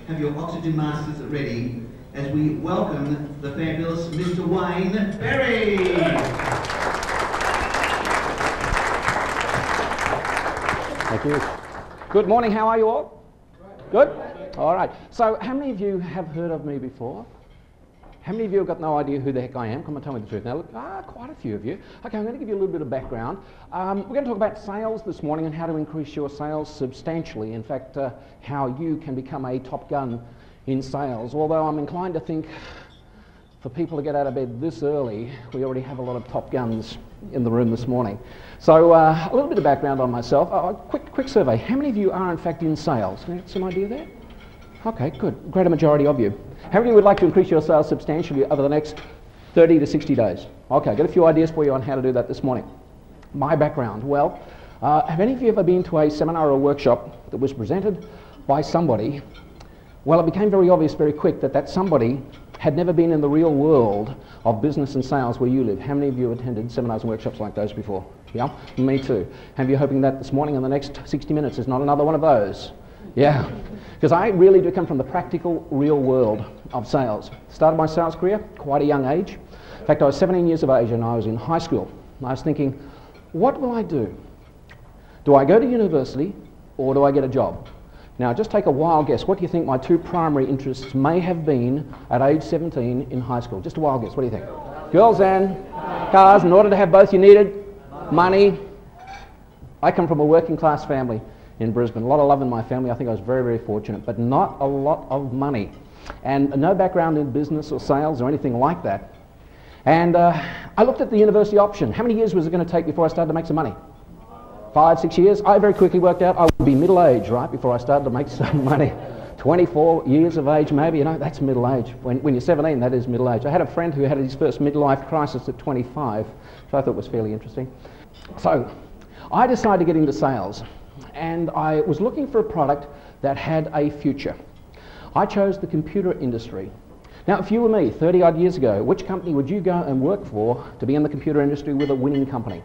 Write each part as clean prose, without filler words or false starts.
have your oxygen masks ready as we welcome the fabulous Mr. Wayne Berry. Thank you. Good morning, how are you all? Good? All right. So how many of you have heard of me before? How many of you have got no idea who the heck I am? Come on, tell me the truth. Now, look, quite a few of you. Okay, I'm going to give you a little bit of background. We're going to talk about sales this morning and how to increase your sales substantially. In fact, how you can become a top gun in sales. Although I'm inclined to think for people to get out of bed this early, we already have a lot of top guns in the room this morning. So a little bit of background on myself. Quick survey. How many of you are in fact in sales? Can you get some idea there? Okay, good. Greater majority of you. How many would like to increase your sales substantially over the next 30 to 60 days? Okay, I've got a few ideas for you on how to do that this morning. My background. Well, have any of you ever been to a seminar or workshop that was presented by somebody? Well, it became very obvious very quick that that somebody had never been in the real world of business and sales where you live. How many of you attended seminars and workshops like those before? Yeah, me too. Have you hoping that this morning in the next 60 minutes is not another one of those? Yeah, because I really do come from the practical, real world of sales. Started my sales career quite a young age. In fact, I was 17 years of age and I was in high school. And I was thinking, what will I do? Do I go to university or do I get a job? Now, just take a wild guess. What do you think my two primary interests may have been at age 17 in high school? Just a wild guess. What do you think? Girls and cars. In order to have both, you needed money. I come from a working class family in Brisbane. A lot of love in my family. I think I was very, very fortunate, but not a lot of money. And no background in business or sales or anything like that. And I looked at the university option. How many years was it going to take before I started to make some money? 5, 6 years? I very quickly worked out I would be middle-aged, right, before I started to make some money. 24 years of age maybe, you know, that's middle age. When you're 17, that is middle age. I had a friend who had his first midlife crisis at 25, which I thought was fairly interesting. So I decided to get into sales. And I was looking for a product that had a future. I chose the computer industry. Now, if you were me 30-odd years ago, which company would you go and work for to be in the computer industry with a winning company?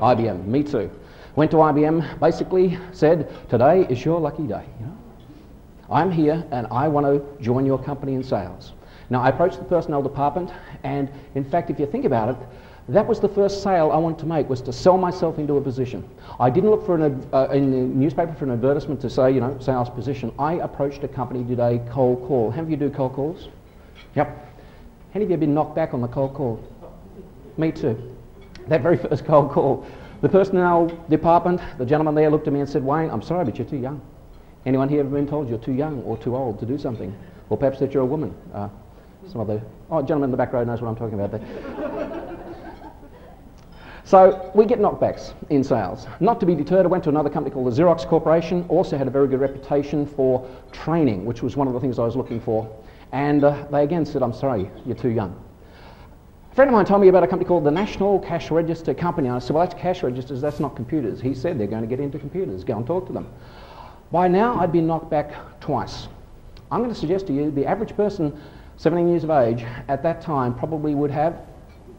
IBM. Me too. Went to IBM, basically said, today is your lucky day. You know? I'm here and I want to join your company in sales. Now, I approached the personnel department and, in fact, if you think about it, that was the first sale I wanted to make, was to sell myself into a position. I didn't look for in the newspaper for an advertisement to say, you know, sales position. I approached a company, did a cold call. How many of you do cold calls? Yep. How many of you have been knocked back on the cold call? Me too. That very first cold call. The personnel department, the gentleman there looked at me and said, Wayne, I'm sorry, but you're too young. Anyone here ever been told you're too young or too old to do something? Or perhaps that you're a woman? Some other, gentleman in the back row knows what I'm talking about there. So we get knockbacks in sales. Not to be deterred, I went to another company called the Xerox Corporation, also had a very good reputation for training, which was one of the things I was looking for. And they again said, I'm sorry, you're too young. A friend of mine told me about a company called the National Cash Register Company. And I said, well, that's cash registers, that's not computers. He said they're going to get into computers, go and talk to them. By now, I'd been knocked back twice. I'm going to suggest to you the average person, 17 years of age, at that time probably would have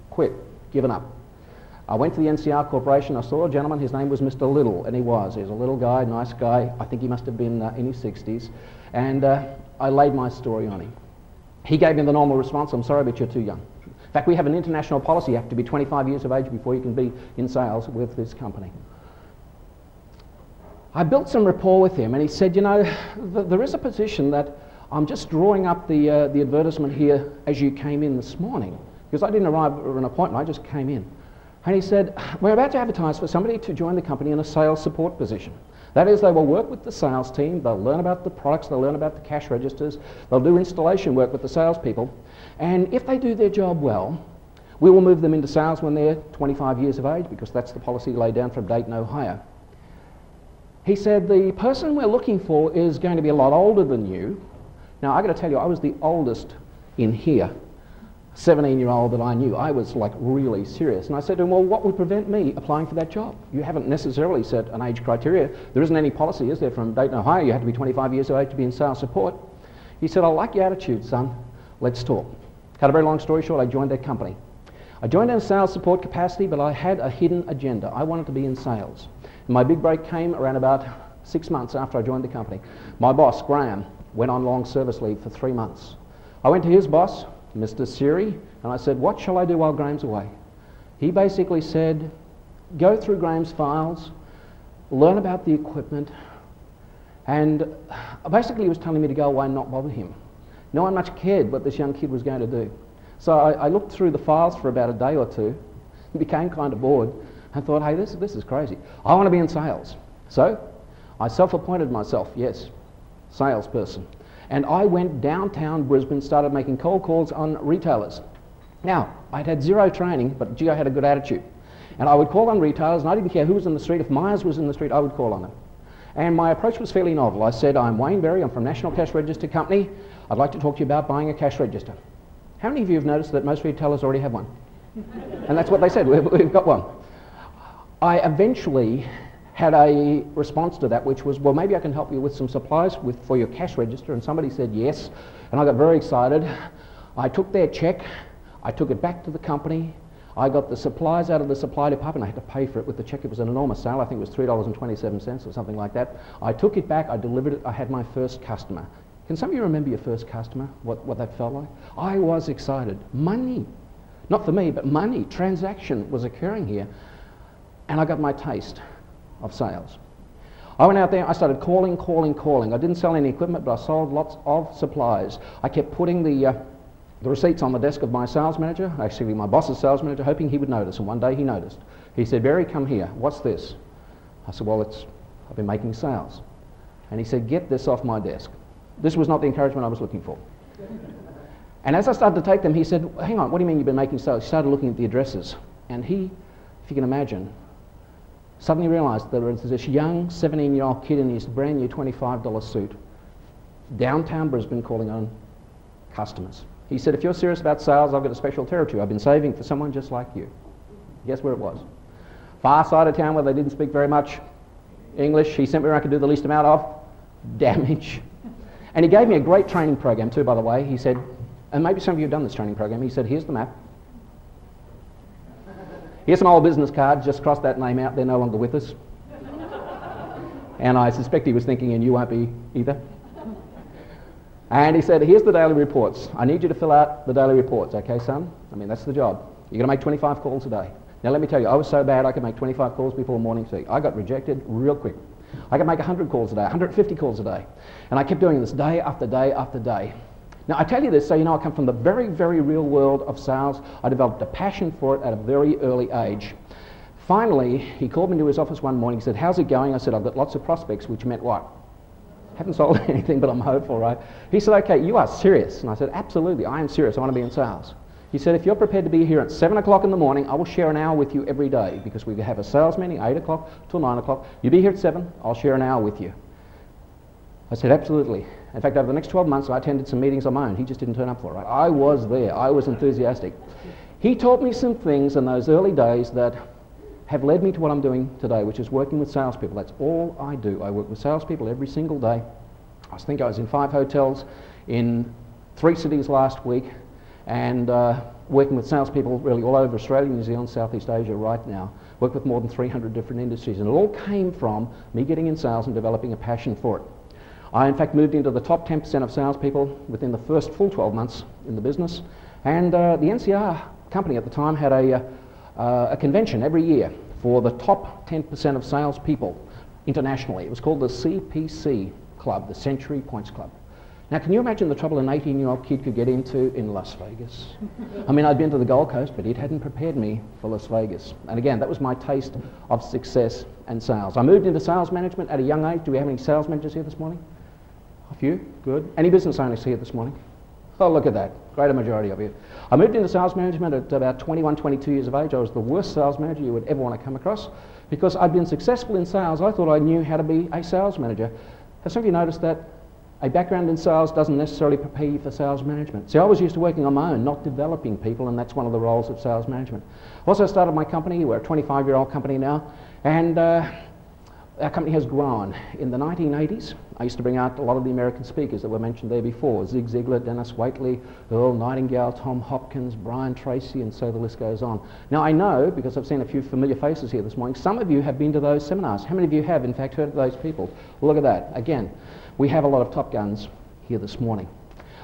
quit, given up. I went to the NCR Corporation, I saw a gentleman, his name was Mr. Little, and he was a little guy, nice guy, I think he must have been in his 60s, and I laid my story on him. He gave me the normal response, I'm sorry, but you're too young. In fact, we have an international policy, you have to be 25 years of age before you can be in sales with this company. I built some rapport with him, and he said, you know, there is a position that I'm just drawing up the advertisement here as you came in this morning, because I didn't arrive at an appointment, I just came in. And he said, we're about to advertise for somebody to join the company in a sales support position. That is, they will work with the sales team, they'll learn about the products, they'll learn about the cash registers, they'll do installation work with the salespeople, and if they do their job well, we will move them into sales when they're 25 years of age, because that's the policy laid down from Dayton, Ohio. He said, the person we're looking for is going to be a lot older than you. Now, I've got to tell you, I was the oldest in here. 17-year-old that I knew. I was like really serious. And I said to him, well, what would prevent me applying for that job? You haven't necessarily set an age criteria. There isn't any policy, is there, from Dayton, Ohio? You have to be 25 years of age to be in sales support. He said, I like your attitude, son. Let's talk. Cut a very long story short, I joined that company. I joined in a sales support capacity, but I had a hidden agenda. I wanted to be in sales. And my big break came around about 6 months after I joined the company. My boss, Graham, went on long service leave for 3 months. I went to his boss, Mr. Siri, and I said, what shall I do while Graham's away? He basically said, go through Graham's files, learn about the equipment, and basically he was telling me to go away and not bother him. No one much cared what this young kid was going to do. So I looked through the files for about a day or two, became kind of bored, and thought, hey, this is crazy. I want to be in sales. So I self-appointed myself, yes, salesperson. And I went downtown Brisbane, started making cold calls on retailers. Now, I'd had zero training, but gee, I had a good attitude. And I would call on retailers, and I didn't care who was in the street. If Myers was in the street, I would call on them. And my approach was fairly novel. I said, I'm Wayne Berry, I'm from National Cash Register Company. I'd like to talk to you about buying a cash register. How many of you have noticed that most retailers already have one? And that's what they said, we've got one. I eventually had a response to that, which was, well, maybe I can help you with some supplies for your cash register. And somebody said yes, and I got very excited. I took their check, I took it back to the company, I got the supplies out of the supply department. I had to pay for it with the check. It was an enormous sale. I think it was $3.27 or something like that. I took it back, I delivered it, I had my first customer. Can some of you remember your first customer, what that felt like? I was excited. Money, not for me, but money, transaction was occurring here. And I got my taste of sales. I went out there, I started calling. I didn't sell any equipment, but I sold lots of supplies. I kept putting the receipts on the desk of my sales manager, actually my boss's sales manager, hoping he would notice. And one day he noticed. He said, Barry, come here. What's this? I said, well, I've been making sales. And he said, get this off my desk. This was not the encouragement I was looking for. And as I started to take them, he said, hang on, what do you mean you've been making sales? He started looking at the addresses. And he, if you can imagine, suddenly realised there was this young 17-year-old kid in his brand new $25 suit, downtown Brisbane, calling on customers. He said, if you're serious about sales, I've got a special territory. I've been saving for someone just like you. Guess where it was? Far side of town where they didn't speak very much English. He sent me where I could do the least amount of damage. And he gave me a great training program too, by the way. He said, and maybe some of you have done this training program, he said, here's the map. Here's some old business cards, just cross that name out, they're no longer with us. And I suspect he was thinking, and you won't be either. And he said, here's the daily reports. I need you to fill out the daily reports, okay, son? I mean, that's the job. You're going to make 25 calls a day. Now, let me tell you, I was so bad I could make 25 calls before morning tea. I got rejected real quick. I could make 100 calls a day, 150 calls a day. And I kept doing this day after day after day. Now, I tell you this so you know I come from the very, very real world of sales. I developed a passion for it at a very early age. Finally, he called me to his office one morning. He said, how's it going? I said, I've got lots of prospects, which meant what? Haven't sold anything, but I'm hopeful, right? He said, okay, you are serious. And I said, absolutely, I am serious. I want to be in sales. He said, if you're prepared to be here at 7 o'clock in the morning, I will share an hour with you every day because we have a sales meeting 8 o'clock till 9 o'clock. You be here at 7, I'll share an hour with you. I said, absolutely. In fact, over the next 12 months, I attended some meetings on my own. He just didn't turn up for it. Right? I was there. I was enthusiastic. He taught me some things in those early days that have led me to what I'm doing today, which is working with salespeople. That's all I do. I work with salespeople every single day. I think I was in 5 hotels in 3 cities last week and working with salespeople really all over Australia, New Zealand, Southeast Asia right now. Work with more than 300 different industries. And it all came from me getting in sales and developing a passion for it. I, in fact, moved into the top 10% of salespeople within the first full 12 months in the business. And the NCR company at the time had a convention every year for the top 10% of salespeople internationally. It was called the CPC Club, the Century Points Club. Now, can you imagine the trouble an 18-year-old kid could get into in Las Vegas? I mean, I'd been to the Gold Coast, but it hadn't prepared me for Las Vegas. And again, that was my taste of success and sales. I moved into sales management at a young age. Do we have any sales managers here this morning? A few? Good. Any business owners here this morning? Oh, look at that. Greater majority of you. I moved into sales management at about 21, 22 years of age. I was the worst sales manager you would ever want to come across because I'd been successful in sales. I thought I knew how to be a sales manager. Have some of you noticed that a background in sales doesn't necessarily prepare you for sales management? See, I was used to working on my own, not developing people, and that's one of the roles of sales management. Also started my company. We're a 25-year-old company now, and our company has grown. In the 1980s, I used to bring out a lot of the American speakers that were mentioned there before. Zig Ziglar, Dennis Waitley, Earl Nightingale, Tom Hopkins, Brian Tracy, and so the list goes on. Now I know, because I've seen a few familiar faces here this morning, some of you have been to those seminars. How many of you have, in fact, heard of those people? Well, look at that. Again, we have a lot of top guns here this morning.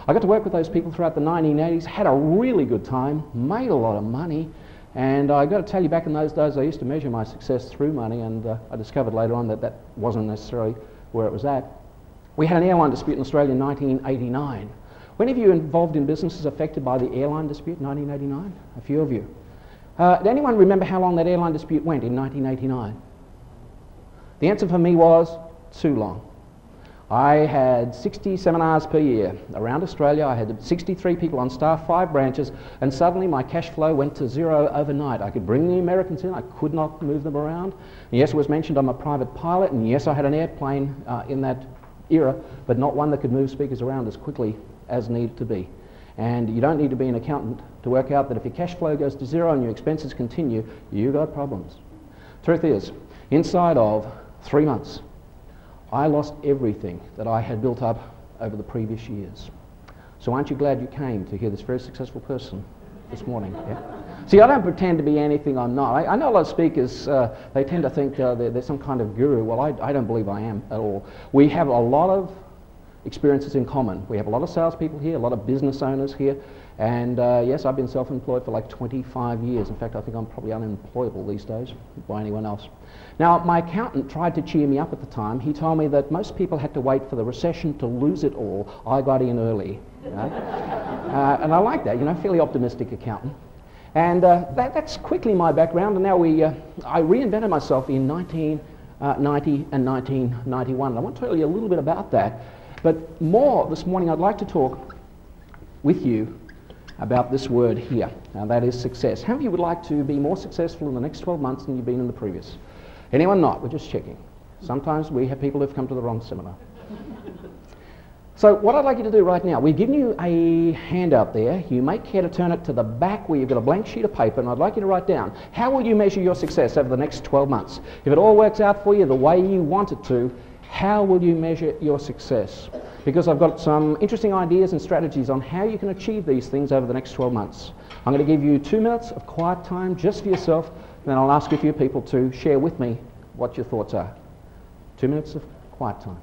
I got to work with those people throughout the 1980s, had a really good time, made a lot of money, and I got to tell you, back in those days I used to measure my success through money, and I discovered later on that that wasn't necessarily where it was at. We had an airline dispute in Australia in 1989. Were any of you involved in businesses affected by the airline dispute in 1989? A few of you. Did anyone remember how long that airline dispute went in 1989? The answer for me was too long. I had 60 seminars per year around Australia. I had 63 people on staff, 5 branches, and suddenly my cash flow went to zero overnight. I could bring the Americans in, I could not move them around. And yes, it was mentioned I'm a private pilot, and yes, I had an airplane in that era, but not one that could move speakers around as quickly as needed to be. And you don't need to be an accountant to work out that if your cash flow goes to zero and your expenses continue, you've got problems. Truth is, inside of 3 months, I lost everything that I had built up over the previous years. So aren't you glad you came to hear this very successful person this morning? Yeah? See, I don't pretend to be anything I'm not. I know a lot of speakers, they tend to think they're some kind of guru. Well, I don't believe I am at all. We have a lot of experiences in common. We have a lot of salespeople here, a lot of business owners here, and yes, I've been self-employed for like 25 years. In fact, I think I'm probably unemployable these days by anyone else. Now, my accountant tried to cheer me up at the time. He told me that most people had to wait for the recession to lose it all. I got in early. You know? And I like that, you know, fairly optimistic accountant. And that's quickly my background, and now I reinvented myself in 1990 and 1991. And I want to tell you a little bit about that. But more this morning, I'd like to talk with you about this word here, and that is success. How many of you would like to be more successful in the next 12 months than you've been in the previous? Anyone not? We're just checking. Sometimes we have people who've come to the wrong seminar. So what I'd like you to do right now, we've given you a handout there. You may care to turn it to the back where you've got a blank sheet of paper, and I'd like you to write down, how will you measure your success over the next 12 months? If it all works out for you the way you want it to, how will you measure your success? Because I've got some interesting ideas and strategies on how you can achieve these things over the next 12 months. I'm going to give you 2 minutes of quiet time just for yourself, and then I'll ask a few people to share with me what your thoughts are. 2 minutes of quiet time.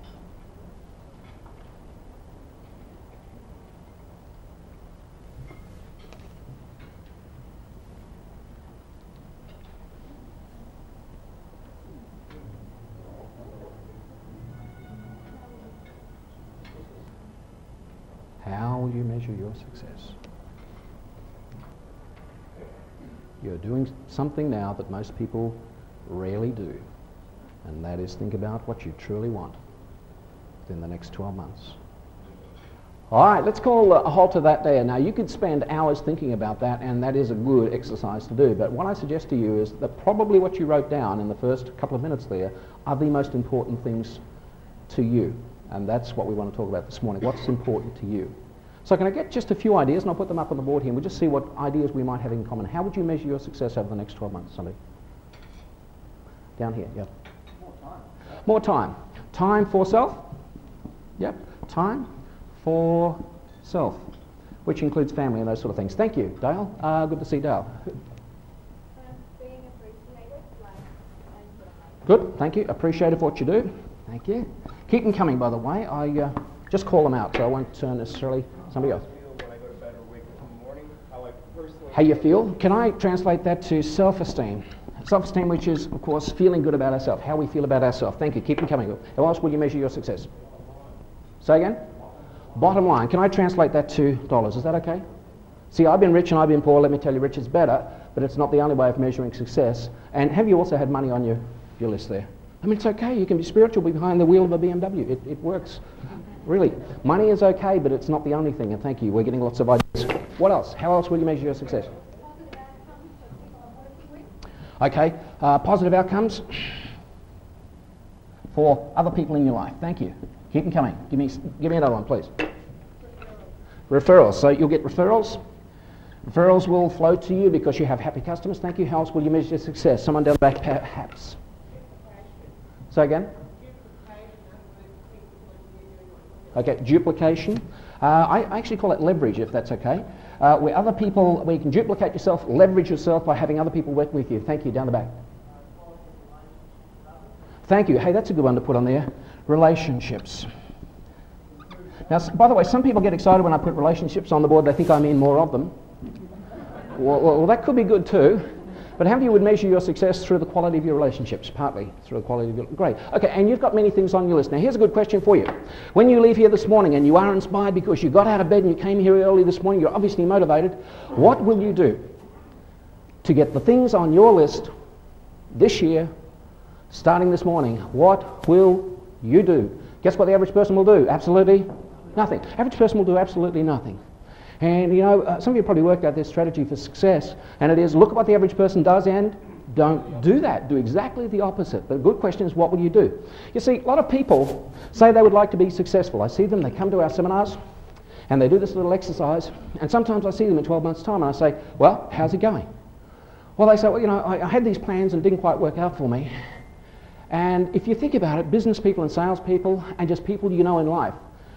How will you measure your success? You're doing something now that most people rarely do, and that is think about what you truly want within the next 12 months. All right, let's call a halt to that there. Now, you could spend hours thinking about that, and that is a good exercise to do, but what I suggest to you is that probably what you wrote down in the first couple of minutes there are the most important things to you, and that's what we want to talk about this morning. What's important to you? So can I get just a few ideas, and I'll put them up on the board here, and we'll just see what ideas we might have in common. How would you measure your success over the next 12 months, somebody? Down here, yep. More time. More time. Time for self? Yep. Time for self, which includes family and those sort of things. Thank you, Dale. Good to see Dale. Being appreciated, Good, thank you. Appreciative what you do. Thank you. Keep them coming, by the way. I just call them out, so I won't necessarily somebody else. How you feel? Can I translate that to self-esteem? Self-esteem, which is, of course, feeling good about ourselves, how we feel about ourselves. Thank you. Keep them coming. How else will you measure your success? Say again? Bottom line. Can I translate that to dollars? Is that okay? See, I've been rich and I've been poor. Let me tell you, rich is better, but it's not the only way of measuring success. And have you also had money on your list there? I mean, it's okay. You can be spiritual behind the wheel of a BMW. It works. Really. Money is okay, but it's not the only thing. And thank you. We're getting lots of ideas. What else? How else will you measure your success? Okay. Positive outcomes for other people in your life. Thank you. Keep them coming. Give me another one, please. Referrals. So you'll get referrals. Referrals will flow to you because you have happy customers. Thank you. How else will you measure your success? Someone down the back, perhaps. Say again? Okay, duplication. I actually call it leverage, if that's okay. Where other people, where you can duplicate yourself, leverage yourself by having other people work with you. Thank you, down the back. Thank you. Hey, that's a good one to put on there. Relationships. Now, by the way, some people get excited when I put relationships on the board. They think I mean more of them. Well, that could be good too. But how many of you would measure your success through the quality of your relationships? Partly through the quality of your... Great. Okay, and you've got many things on your list. Now, here's a good question for you. When you leave here this morning and you are inspired because you got out of bed and you came here early this morning, you're obviously motivated, what will you do to get the things on your list this year, starting this morning? What will you do? Guess what the average person will do? Absolutely nothing. Average person will do absolutely nothing. And you know, some of you probably worked out this strategy for success, and it is look at what the average person does and don't do that. Do exactly the opposite. But the good question is, what will you do? You see, a lot of people say they would like to be successful. I see them, they come to our seminars, and they do this little exercise, and sometimes I see them in 12 months' time, and I say, well, how's it going? Well, they say, well, you know, I had these plans and it didn't quite work out for me. And if you think about it, business people and salespeople and just people you know in life,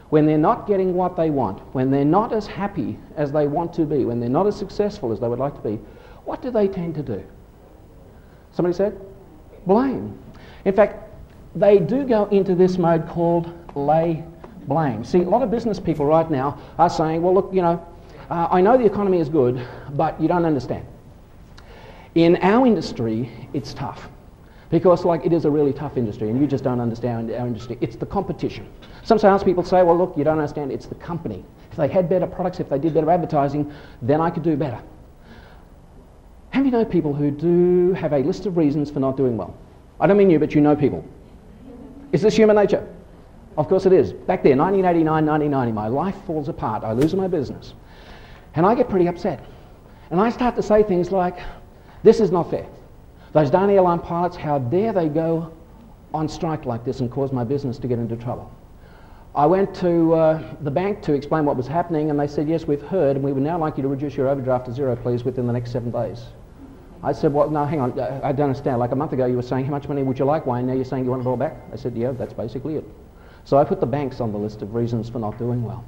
when they're not getting what they want, when they're not as happy as they want to be, when they're not as successful as they would like to be, what do they tend to do? Somebody said? Blame. In fact, they do go into this mode called lay blame. See, a lot of business people right now are saying, well, look, you know, I know the economy is good, but you don't understand. In our industry, it's tough. Because like it is a really tough industry and you just don't understand our industry. It's the competition. Some salespeople say, well look, you don't understand, it's the company. If they had better products, if they did better advertising, then I could do better. How many know people who do have a list of reasons for not doing well? I don't mean you, but you know people. Is this human nature? Of course it is. Back there, 1989, 1990, my life falls apart. I lose my business. And I get pretty upset. And I start to say things like, this is not fair. Those darn airline pilots, how dare they go on strike like this and cause my business to get into trouble? I went to the bank to explain what was happening and they said, yes, we've heard and we would now like you to reduce your overdraft to zero, please, within the next 7 days. I said, well, no, hang on, I don't understand. Like a month ago you were saying, how much money would you like, Wayne? Now you're saying you want it all back? I said, yeah, that's basically it. So I put the banks on the list of reasons for not doing well.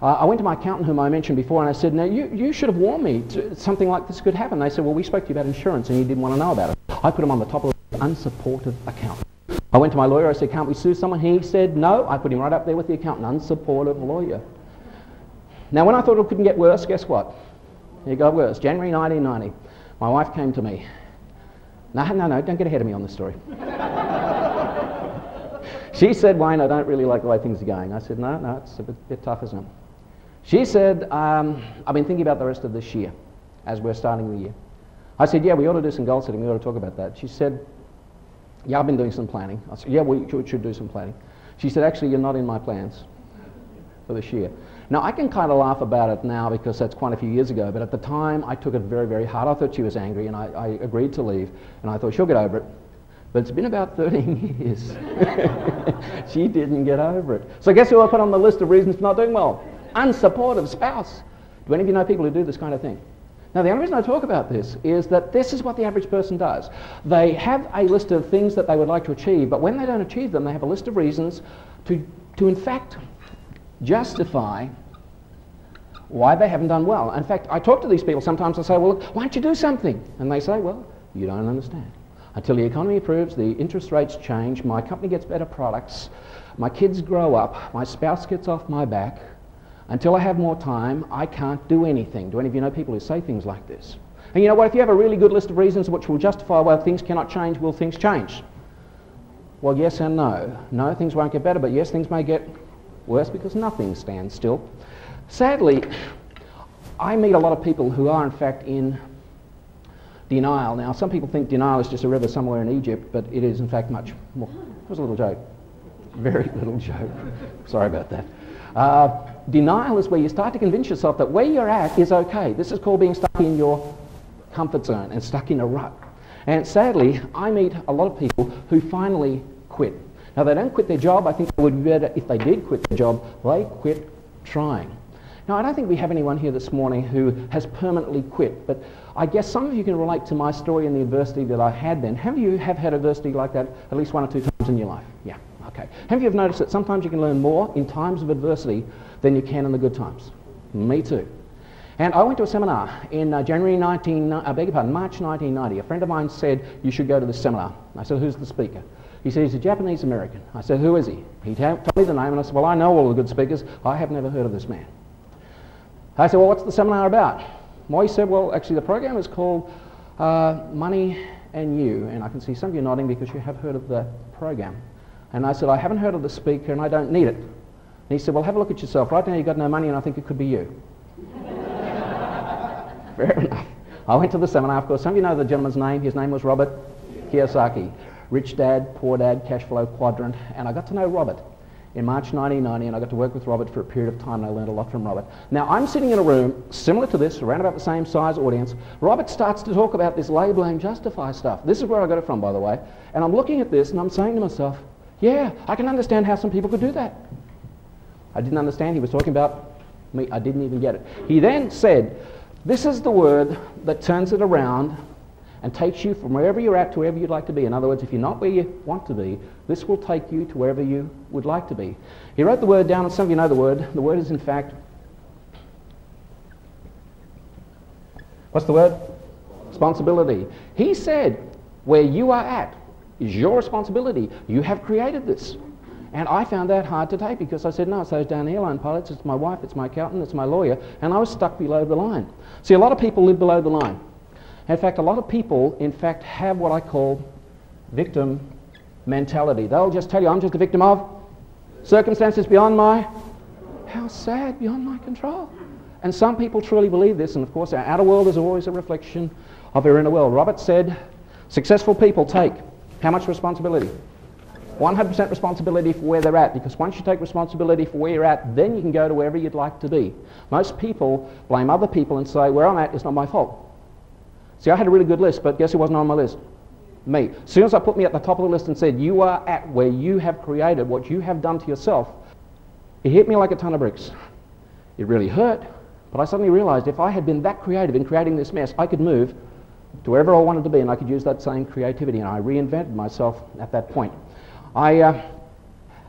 I went to my accountant, whom I mentioned before, and I said, now you should have warned me something like this could happen. They said, well, we spoke to you about insurance and you didn't want to know about it. I put him on the top of the unsupportive account. I went to my lawyer, I said, can't we sue someone? He said, no. I put him right up there with the accountant, unsupportive lawyer. Now, when I thought it couldn't get worse, guess what? It got worse. January 1990, my wife came to me. No, don't get ahead of me on this story. She said, Wayne, I don't really like the way things are going. I said, no, it's a bit tough, isn't it? She said, I've been thinking about the rest of this year as we're starting the year. I said, yeah, we ought to do some goal setting. We ought to talk about that. She said, yeah, I've been doing some planning. I said, yeah, we should do some planning. She said, actually, you're not in my plans for this year. Now, I can kind of laugh about it now because that's quite a few years ago, but at the time, I took it very, very hard. I thought she was angry, and I agreed to leave, and I thought she'll get over it. But it's been about 13 years. She didn't get over it. So guess who I put on the list of reasons for not doing well? Unsupportive spouse. Do any of you know people who do this kind of thing? Now, the only reason I talk about this is that this is what the average person does. They have a list of things that they would like to achieve, but when they don't achieve them, they have a list of reasons to in fact, justify why they haven't done well. In fact, I talk to these people sometimes. I say, well, look, why don't you do something? And they say, well, you don't understand. Until the economy improves, the interest rates change, my company gets better products, my kids grow up, my spouse gets off my back, until I have more time, I can't do anything. Do any of you know people who say things like this? And you know what, if you have a really good list of reasons which will justify why things cannot change, will things change? Well, yes and no. No, things won't get better, but yes, things may get worse because nothing stands still. Sadly, I meet a lot of people who are in fact in denial. Now, some people think denial is just a river somewhere in Egypt, but it is in fact much more. It was a little joke. Very little joke. Sorry about that. Denial is where you start to convince yourself that where you're at is okay. This is called being stuck in your comfort zone and stuck in a rut. And sadly, I meet a lot of people who finally quit. Now, they don't quit their job. I think it would be better if they did quit their job. They quit trying. Now, I don't think we have anyone here this morning who has permanently quit, but I guess some of you can relate to my story and the adversity that I had then. Have you had adversity like that at least 1 or 2 times in your life? Yeah, okay. Have you ever noticed that sometimes you can learn more in times of adversity than you can in the good times? Me too. And I went to a seminar in March 1990. A friend of mine said, you should go to this seminar. I said, who's the speaker? He said, he's a Japanese American. I said, who is he? He told me the name, and I said, well, I know all the good speakers. I have never heard of this man. I said, well, what's the seminar about? Well, he said, well, actually, the program is called Money and You, and I can see some of you nodding because you have heard of the program. And I said, I haven't heard of the speaker, and I don't need it. And he said, well, have a look at yourself. Right now, you've got no money, and I think it could be you. Fair enough. I went to the seminar. Of course, some of you know the gentleman's name. His name was Robert Kiyosaki. Rich Dad, Poor Dad, Cash Flow Quadrant. And I got to know Robert in March 1990, and I got to work with Robert for a period of time, and I learned a lot from Robert. Now, I'm sitting in a room similar to this, around about the same size audience. Robert starts to talk about this label and justify stuff. This is where I got it from, by the way. And I'm looking at this, and I'm saying to myself, yeah, I can understand how some people could do that. I didn't understand. He was talking about me. I didn't even get it. He then said, this is the word that turns it around and takes you from wherever you're at to wherever you'd like to be. In other words, if you're not where you want to be, this will take you to wherever you would like to be. He wrote the word down, and some of you know the word. The word is, in fact, what's the word? Responsibility. He said, where you are at is your responsibility. You have created this. And I found that hard to take because I said, no, it's those down airline pilots, it's my wife, it's my accountant, it's my lawyer, and I was stuck below the line. See, a lot of people live below the line. In fact, a lot of people, in fact, have what I call victim mentality. They'll just tell you, I'm just a victim of circumstances beyond my, how sad, beyond my control. And some people truly believe this, and of course our outer world is always a reflection of our inner world. Robert said, successful people take how much responsibility? 100% responsibility for where they're at, because once you take responsibility for where you're at, then you can go to wherever you'd like to be. Most people blame other people and say, where I'm at is not my fault. See, I had a really good list, but guess who wasn't on my list? Me. As soon as I put me at the top of the list and said, you are at where you have created, what you have done to yourself, it hit me like a ton of bricks. It really hurt, but I suddenly realized if I had been that creative in creating this mess, I could move to wherever I wanted to be, and I could use that same creativity, and I reinvented myself at that point. I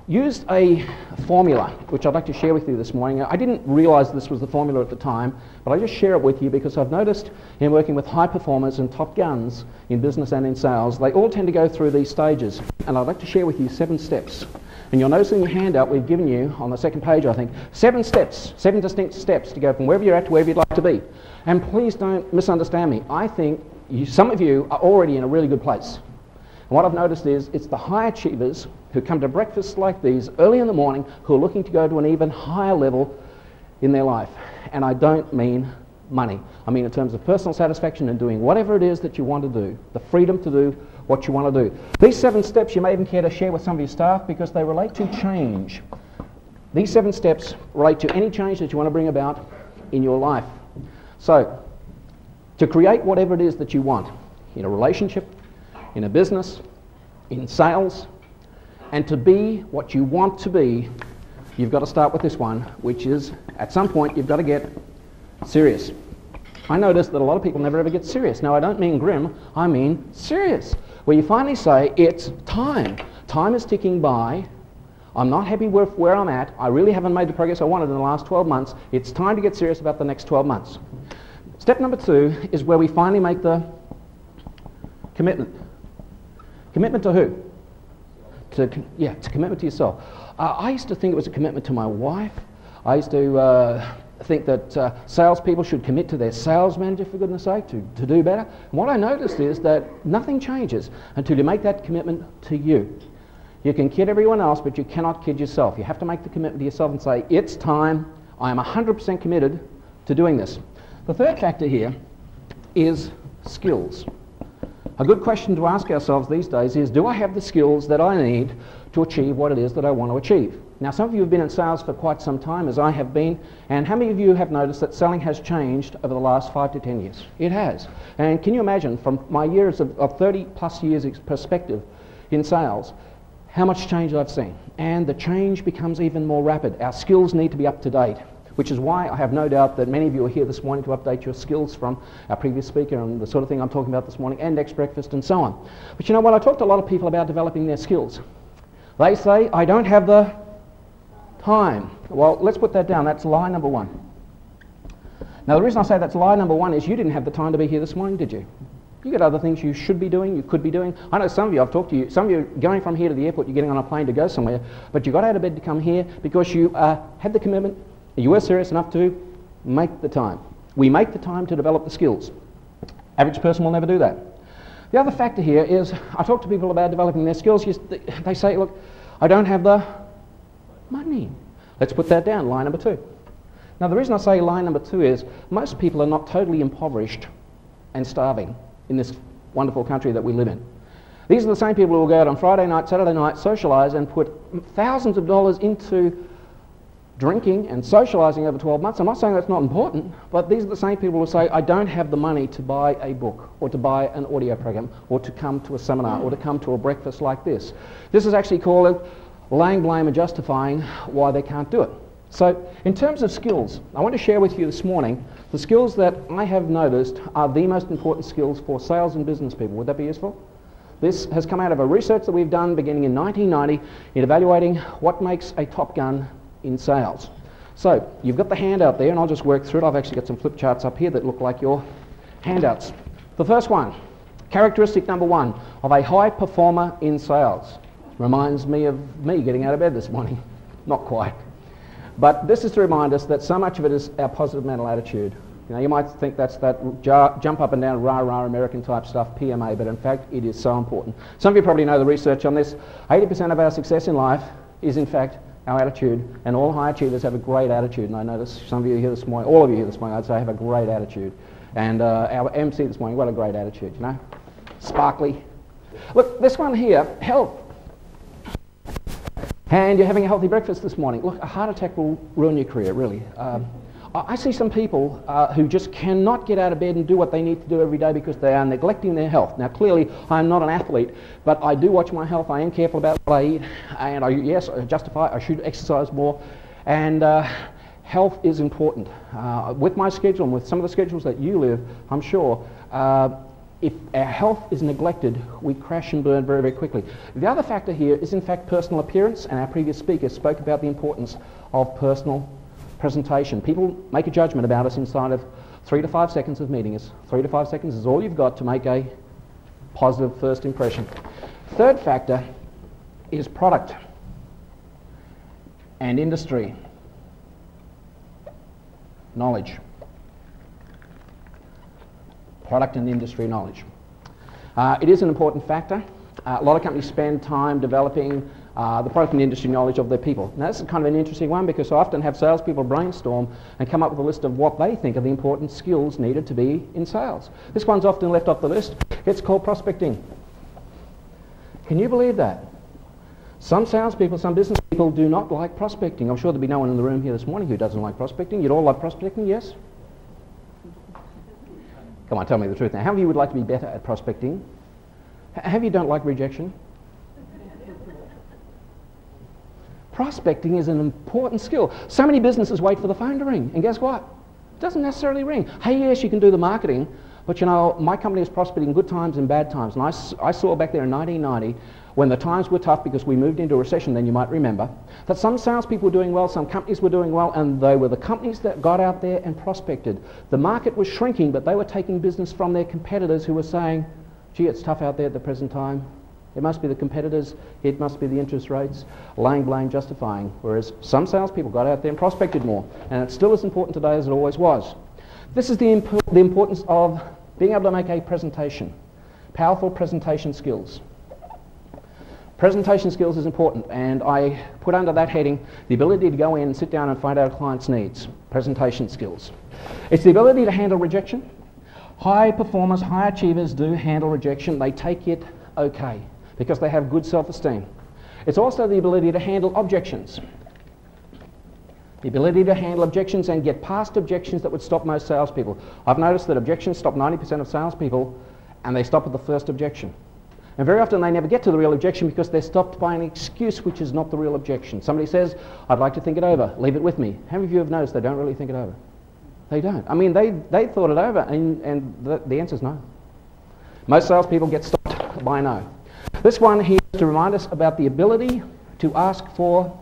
used a formula, which I'd like to share with you this morning. I didn't realize this was the formula at the time, but I just share it with you because I've noticed in working with high performers and top guns in business and in sales, they all tend to go through these stages. And I'd like to share with you 7 steps. And you'll notice in your handout we've given you, on the second page I think, 7 steps, 7 distinct steps to go from wherever you're at to wherever you'd like to be. And please don't misunderstand me. I think some of you are already in a really good place. And what I've noticed is it's the high achievers who come to breakfasts like these early in the morning who are looking to go to an even higher level in their life. And I don't mean money. I mean in terms of personal satisfaction and doing whatever it is that you want to do, the freedom to do what you want to do. These 7 steps you may even care to share with some of your staff because they relate to change. These 7 steps relate to any change that you want to bring about in your life. So, to create whatever it is that you want in a relationship, in a business, in sales, and to be what you want to be, you've got to start with this one, which is, at some point, you've got to get serious. I notice that a lot of people never ever get serious. Now, I don't mean grim, I mean serious. Where you finally say, it's time. Time is ticking by. I'm not happy with where I'm at. I really haven't made the progress I wanted in the last 12 months. It's time to get serious about the next 12 months. Step number 2 is where we finally make the commitment. Commitment to who? To commitment to yourself. I used to think it was a commitment to my wife. I used to think that salespeople should commit to their sales manager, for goodness sake, to do better. And what I noticed is that nothing changes until you make that commitment to you. You can kid everyone else, but you cannot kid yourself. You have to make the commitment to yourself and say, it's time, I am 100% committed to doing this. The third factor here is skills. A good question to ask ourselves these days is, do I have the skills that I need to achieve what it is that I want to achieve? Now, some of you have been in sales for quite some time, as I have been, and how many of you have noticed that selling has changed over the last 5 to 10 years? It has. And can you imagine, from my years of 30 plus years perspective in sales, how much change I've seen? And the change becomes even more rapid. Our skills need to be up to date, which is why I have no doubt that many of you are here this morning to update your skills from our previous speaker and the sort of thing I'm talking about this morning, and next breakfast and so on. But you know, when I talk to a lot of people about developing their skills, they say, I don't have the time. Well, let's put that down. That's lie number 1. Now, the reason I say that's lie number 1 is you didn't have the time to be here this morning, did you? You got other things you should be doing, you could be doing. I know some of you, I've talked to you, some of you are going from here to the airport, you're getting on a plane to go somewhere, but you got out of bed to come here because you had the commitment, you were serious enough to make the time. We make the time to develop the skills. Average person will never do that. The other factor here is, I talk to people about developing their skills, they say, look, I don't have the money. Let's put that down, line number 2. Now the reason I say line number 2 is, most people are not totally impoverished and starving in this wonderful country that we live in. These are the same people who will go out on Friday night, Saturday night, socialise and put thousands of dollars into drinking and socialising over 12 months. I'm not saying that's not important, but these are the same people who say, I don't have the money to buy a book or to buy an audio program or to come to a seminar or to come to a breakfast like this. This is actually called laying blame and justifying why they can't do it. So in terms of skills, I want to share with you this morning the skills that I have noticed are the most important skills for sales and business people. Would that be useful? This has come out of a research that we've done beginning in 1990 in evaluating what makes a top gun in sales. So you've got the handout there, and I'll just work through it. I've actually got some flip charts up here that look like your handouts. The first one, characteristic number 1 of a high performer in sales. Reminds me of me getting out of bed this morning. Not quite. But this is to remind us that so much of it is our positive mental attitude. You know, you might think that's that jump up and down, rah-rah American type stuff, PMA, but in fact it is so important. Some of you probably know the research on this. 80% of our success in life is in fact our attitude, and all high achievers have a great attitude. And I notice some of you here this morning, all of you here this morning, I'd say have a great attitude. And our MC this morning, what a great attitude, you know? Sparkly. Look, this one here, health. And you're having a healthy breakfast this morning. Look, a heart attack will ruin your career, really. I see some people who just cannot get out of bed and do what they need to do every day because they are neglecting their health. Now, clearly, I'm not an athlete, but I do watch my health. I am careful about what I eat, and I justify I should exercise more. And health is important. With my schedule and with some of the schedules that you live, I'm sure, if our health is neglected, we crash and burn very, very quickly. The other factor here is, in fact, personal appearance, and our previous speaker spoke about the importance of personal presentation. People make a judgment about us inside of 3 to 5 seconds of meeting us. 3 to 5 seconds is all you've got to make a positive first impression. Third factor is product and industry knowledge. Product and industry knowledge. It is an important factor. A lot of companies spend time developing the product and industry knowledge of their people. Now this is kind of an interesting one because I often have salespeople brainstorm and come up with a list of what they think are the important skills needed to be in sales. This one's often left off the list. It's called prospecting. Can you believe that? Some salespeople, some business people do not like prospecting. I'm sure there'll be no one in the room here this morning who doesn't like prospecting. You'd all like prospecting, yes? Come on, tell me the truth now. How many of you would like to be better at prospecting? How many don't like rejection? Prospecting is an important skill. So many businesses wait for the phone to ring, and guess what? It doesn't necessarily ring. Hey, yes, you can do the marketing, but you know, my company is prospecting in good times and bad times. And I saw back there in 1990, when the times were tough because we moved into a recession, then you might remember, that some salespeople were doing well, some companies were doing well, and they were the companies that got out there and prospected. The market was shrinking, but they were taking business from their competitors who were saying, gee, it's tough out there at the present time. It must be the competitors, it must be the interest rates, laying blame, justifying. Whereas some salespeople got out there and prospected more, and it's still as important today as it always was. This is the importance of being able to make a presentation, powerful presentation skills. Presentation skills is important, and I put under that heading the ability to go in and sit down and find out a client's needs. Presentation skills. It's the ability to handle rejection. High performers, high achievers do handle rejection. They take it okay because they have good self-esteem. It's also the ability to handle objections. The ability to handle objections and get past objections that would stop most salespeople. I've noticed that objections stop 90% of salespeople, and they stop at the first objection. And very often they never get to the real objection because they're stopped by an excuse which is not the real objection. Somebody says, I'd like to think it over, leave it with me. How many of you have noticed they don't really think it over? They don't. I mean, they thought it over, and the answer is no. Most salespeople get stopped by no. This one here is to remind us about the ability to ask for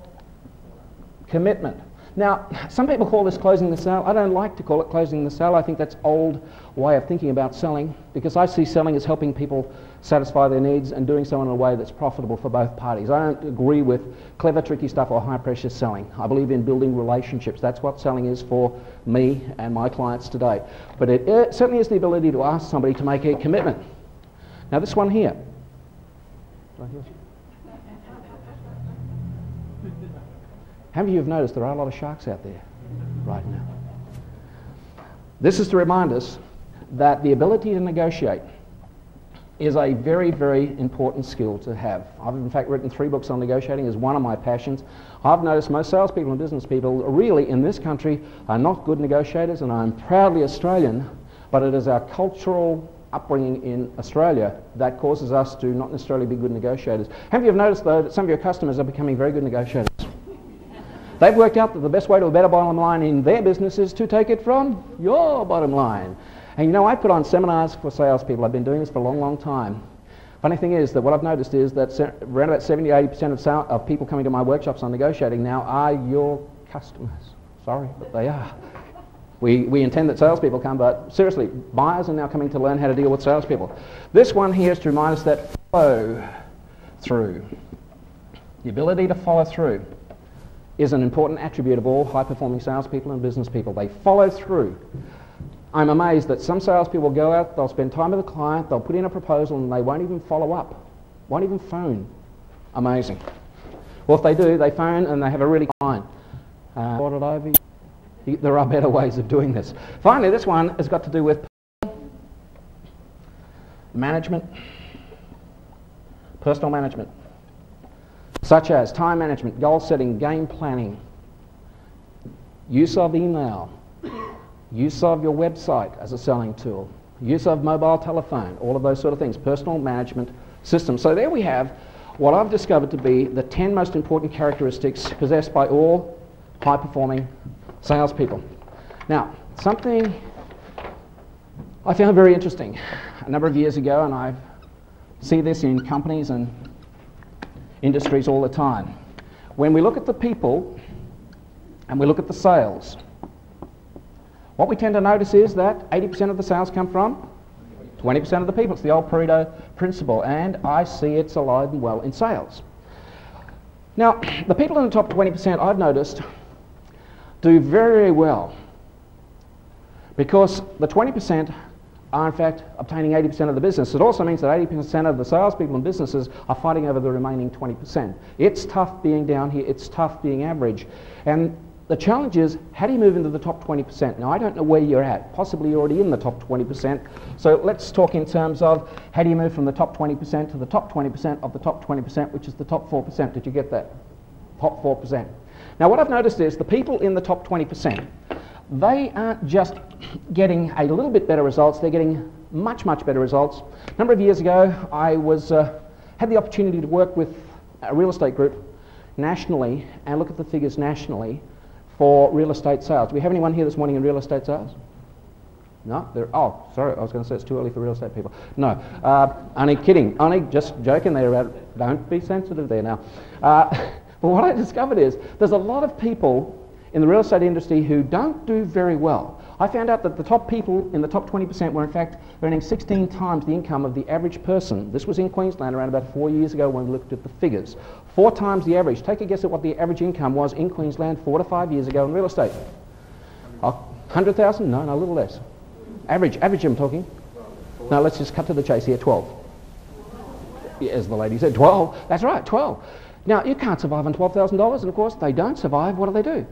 commitment. Now, some people call this closing the sale. I don't like to call it closing the sale. I think that's old way of thinking about selling, because I see selling as helping people satisfy their needs and doing so in a way that's profitable for both parties. I don't agree with clever, tricky stuff or high-pressure selling. I believe in building relationships. That's what selling is for me and my clients today. But it certainly is the ability to ask somebody to make a commitment. Now, this one here. How many of you have noticed there are a lot of sharks out there right now? This is to remind us that the ability to negotiate is a very, very important skill to have. I've in fact written 3 books on negotiating as one of my passions. I've noticed most salespeople and business people really in this country are not good negotiators, and I'm proudly Australian, but it is our cultural upbringing in Australia that causes us to not necessarily be good negotiators. How many of you have noticed though that some of your customers are becoming very good negotiators? They've worked out that the best way to a better bottom line in their business is to take it from your bottom line. And you know, I put on seminars for salespeople. I've been doing this for a long, long time. Funny thing is that what I've noticed is that around about 70–80% of people coming to my workshops on negotiating now are your customers. Sorry, but they are. We intend that salespeople come, but seriously, buyers are now coming to learn how to deal with salespeople. This one here is to remind us that follow through. The ability to follow through is an important attribute of all high-performing salespeople and business people. They follow through. I'm amazed that some salespeople will go out, they'll spend time with the client, they'll put in a proposal, and they won't even follow up, won't even phone. Amazing. Well, if they do, they phone and they have a really fine. There are better ways of doing this. Finally, this one has got to do with management, personal management, such as time management, goal setting, game planning, use of email, use of your website as a selling tool, use of mobile telephone, all of those sort of things, personal management systems. So there we have what I've discovered to be the 10 most important characteristics possessed by all high-performing salespeople. Now, something I found very interesting a number of years ago, and I see this in companies and industries all the time. When we look at the people and we look at the sales, what we tend to notice is that 80% of the sales come from 20% of the people. It's the old Pareto principle, and I see it's alive and well in sales. Now, the people in the top 20%, I've noticed, do very well because the 20% are in fact obtaining 80% of the business. It also means that 80% of the salespeople and businesses are fighting over the remaining 20%. It's tough being down here, it's tough being average. And the challenge is, how do you move into the top 20%? Now, I don't know where you're at. Possibly you're already in the top 20%. So let's talk in terms of how do you move from the top 20% to the top 20% of the top 20%, which is the top 4%. Did you get that? Top 4%. Now, what I've noticed is the people in the top 20%, they aren't just getting a little bit better results, they're getting much, much better results. A number of years ago, I had the opportunity to work with a real estate group nationally and look at the figures nationally for real estate sales. Do we have anyone here this morning in real estate sales? No? Oh, sorry, I was going to say it's too early for real estate people. No, only kidding, only just joking there about it. Don't be sensitive there now. But what I discovered is there's a lot of people in the real estate industry who don't do very well. I found out that the top people in the top 20% were in fact earning 16 times the income of the average person. This was in Queensland around about 4 years ago when we looked at the figures. 4 times the average. Take a guess at what the average income was in Queensland 4 to 5 years ago in real estate. 100,000? No, a little less. Average I'm talking. No, let's just cut to the chase here, 12. Yeah, as the lady said, 12. That's right, 12. Now, you can't survive on $12,000, and of course, they don't survive. What do?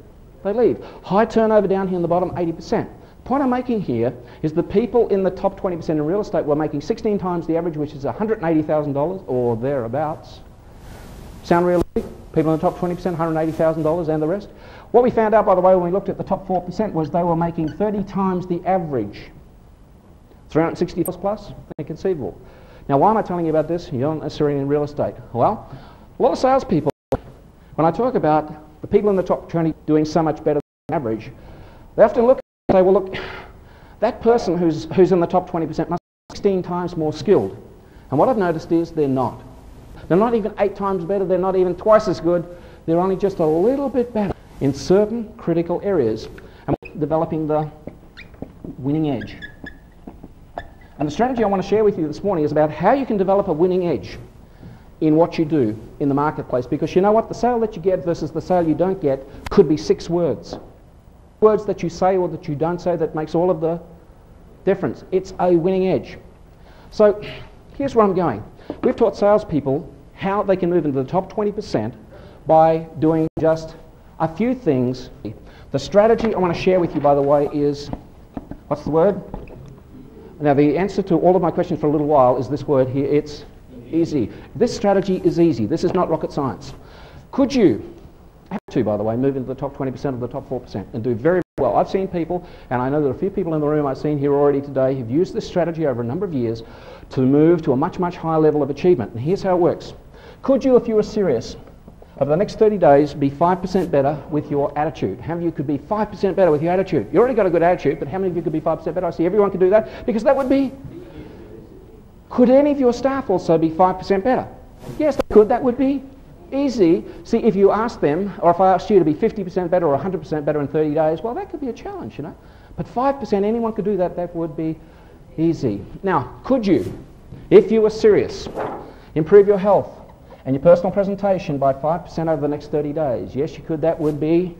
They leave. High turnover down here in the bottom, 80%. The point I'm making here is the people in the top 20% in real estate were making 16 times the average, which is $180,000 or thereabouts. Sound realistic? People in the top 20%, $180,000 and the rest. What we found out, by the way, when we looked at the top 4% was they were making 30 times the average. $360 plus, inconceivable. Now, why am I telling you about this? You're not necessarily in real estate. Well, a lot of salespeople, when I talk about the people in the top 20 doing so much better than average, they often look and say, well, look, that person who's in the top 20% must be 16 times more skilled. And what I've noticed is they're not. They're not even 8 times better, they're not even twice as good, they're only just a little bit better. in certain critical areas, and developing the winning edge. And the strategy I want to share with you this morning is about how you can develop a winning edge in what you do in the marketplace. Because you know what? The sale that you get versus the sale you don't get could be 6 words. Words that you say or that you don't say that makes all of the difference. It's a winning edge. So here's where I'm going. We've taught salespeople how they can move into the top 20% by doing just a few things. The strategy I want to share with you, by the way, is, what's the word? Now, the answer to all of my questions for a little while is this word here. It's easy. This strategy is easy. This is not rocket science. Could you, have to, by the way, move into the top 20% of the top 4% and do very well? I've seen people, and I know that a few people in the room I've seen here already today have used this strategy over a number of years to move to a much, much higher level of achievement. And here's how it works. Could you, if you were serious, over the next 30 days, be 5% better with your attitude? How many of you could be 5% better with your attitude? You already got a good attitude, but how many of you could be 5% better? I see everyone can do that, because that would be... Could any of your staff also be 5% better? Yes, they could. That would be easy. See, if you asked them, or if I asked you to be 50% better or 100% better in 30 days, well, that could be a challenge, you know. But 5%, anyone could do that. That would be easy. Now, could you, if you were serious, improve your health and your personal presentation by 5% over the next 30 days? Yes, you could. That would be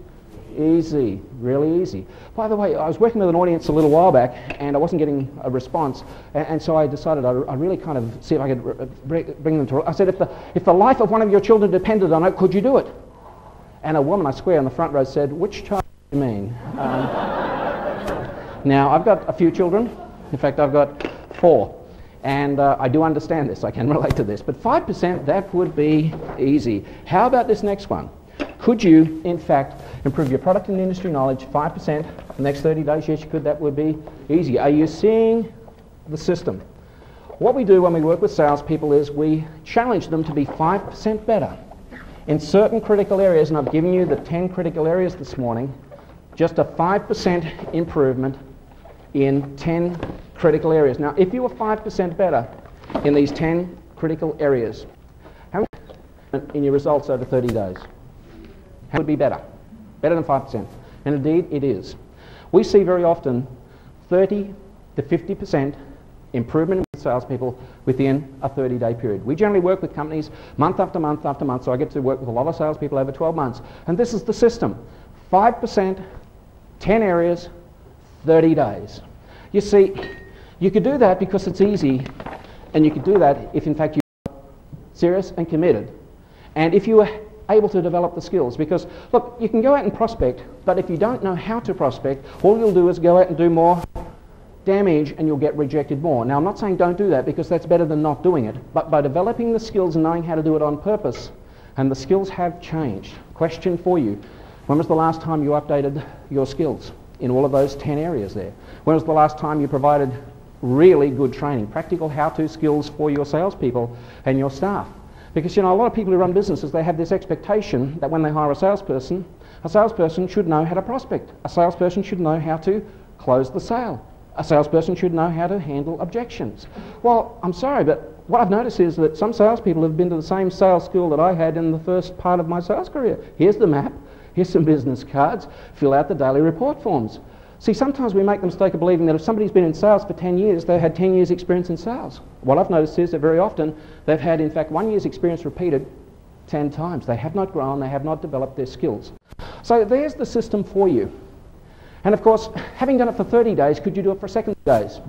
easy, really easy. By the way, I was working with an audience a little while back, and I wasn't getting a response, and so I decided I'd really kind of see if I could bring them to... I said, if the life of one of your children depended on it, could you do it? And a woman, I swear, on the front row said, which child do you mean? Now, I've got a few children. In fact, I've got 4. And I do understand this. I can relate to this. But 5%, that would be easy. How about this next one? Could you, in fact, improve your product and industry knowledge 5% the next 30 days? Yes, you could. That would be easy. Are you seeing the system? What we do when we work with salespeople is we challenge them to be 5% better in certain critical areas. And I've given you the 10 critical areas this morning. Just a 5% improvement in 10 critical areas. Now, if you were 5% better in these 10 critical areas, how many in your results over 30 days? How would be better? Better than 5%. And indeed, it is. We see very often 30 to 50% improvement in salespeople within a 30-day period. We generally work with companies month after month after month, so I get to work with a lot of salespeople over 12 months. And this is the system. 5%, 10 areas, 30 days. You see, you could do that because it's easy, and you could do that if, in fact, you're serious and committed. And if you were able to develop the skills, because look, you can go out and prospect, but if you don't know how to prospect, all you'll do is go out and do more damage and you'll get rejected more. Now, I'm not saying don't do that, because that's better than not doing it, but by developing the skills and knowing how to do it on purpose, and the skills have changed. Question for you: when was the last time you updated your skills in all of those 10 areas there? When was the last time you provided really good training, practical how-to skills for your salespeople and your staff? Because, you know, a lot of people who run businesses, they have this expectation that when they hire a salesperson should know how to prospect. A salesperson should know how to close the sale. A salesperson should know how to handle objections. Well, I'm sorry, but what I've noticed is that some salespeople have been to the same sales school that I had in the first part of my sales career. Here's the map, here's some business cards, fill out the daily report forms. See, sometimes we make the mistake of believing that if somebody's been in sales for 10 years, they've had 10 years experience in sales. What I've noticed is that very often they've had, in fact, 1 year's experience repeated 10 times. They have not grown, they have not developed their skills. So there's the system for you. And of course, having done it for 30 days, could you do it for second 30 days?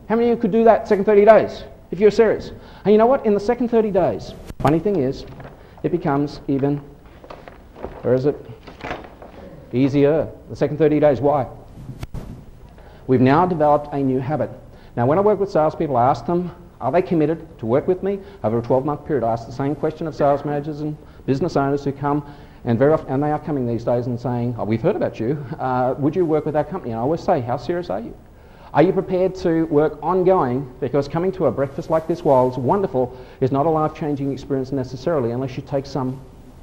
How many of you could do that second 30 days, if you're serious? And you know what? In the second 30 days, funny thing is, it becomes even, where is it? Easier. The second 30 days. Why? We've now developed a new habit. Now, when I work with salespeople, I ask them, are they committed to work with me over a 12-month period? I ask the same question of sales managers and business owners who come, and very often, and they are coming these days and saying, oh, we've heard about you. Would you work with our company? And I always say, how serious are you? Are you prepared to work ongoing? Because coming to a breakfast like this, while it's wonderful, is not a life-changing experience necessarily unless you take some